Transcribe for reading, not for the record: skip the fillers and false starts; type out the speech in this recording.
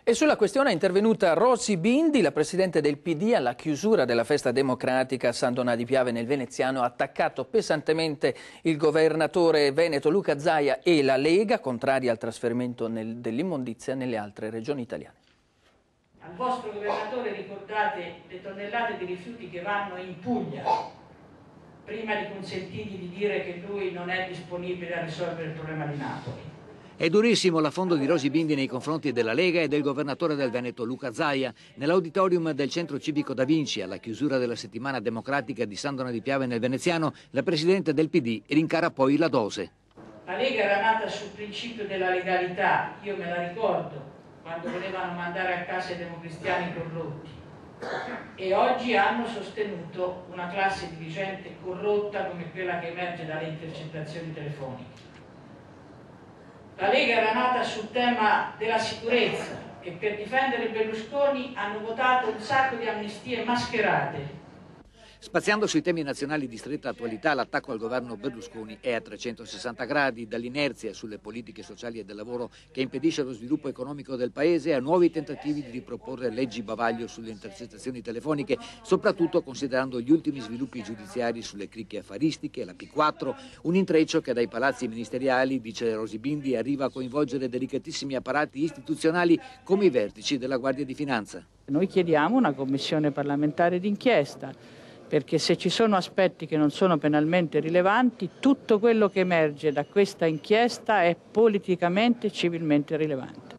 E sulla questione è intervenuta Rosy Bindi, la presidente del PD, alla chiusura della festa democratica a San Donà di Piave nel Veneziano. Ha attaccato pesantemente il governatore veneto Luca Zaia e la Lega, contrari al trasferimento dell'immondizia nelle altre regioni italiane. Al vostro governatore ricordate le tonnellate di rifiuti che vanno in Puglia, prima di consentirgli di dire che lui non è disponibile a risolvere il problema di Napoli. È durissimo l'affondo di Rosy Bindi nei confronti della Lega e del governatore del Veneto Luca Zaia. Nell'auditorium del Centro Civico Da Vinci, alla chiusura della settimana democratica di San Donà di Piave nel Veneziano, la presidente del PD rincara poi la dose. La Lega era nata sul principio della legalità, io me la ricordo, quando volevano mandare a casa i democristiani corrotti. E oggi hanno sostenuto una classe dirigente corrotta come quella che emerge dalle intercettazioni telefoniche. La Lega era nata sul tema della sicurezza e per difendere Berlusconi hanno votato un sacco di amnistie mascherate. Spaziando sui temi nazionali di stretta attualità, l'attacco al governo Berlusconi è a 360 gradi, dall'inerzia sulle politiche sociali e del lavoro che impedisce lo sviluppo economico del paese a nuovi tentativi di riproporre leggi bavaglio sulle intercettazioni telefoniche, soprattutto considerando gli ultimi sviluppi giudiziari sulle cricche affaristiche, la P4, un intreccio che dai palazzi ministeriali, dice Rosy Bindi, arriva a coinvolgere delicatissimi apparati istituzionali come i vertici della Guardia di Finanza. Noi chiediamo una commissione parlamentare d'inchiesta, perché se ci sono aspetti che non sono penalmente rilevanti, tutto quello che emerge da questa inchiesta è politicamente e civilmente rilevante.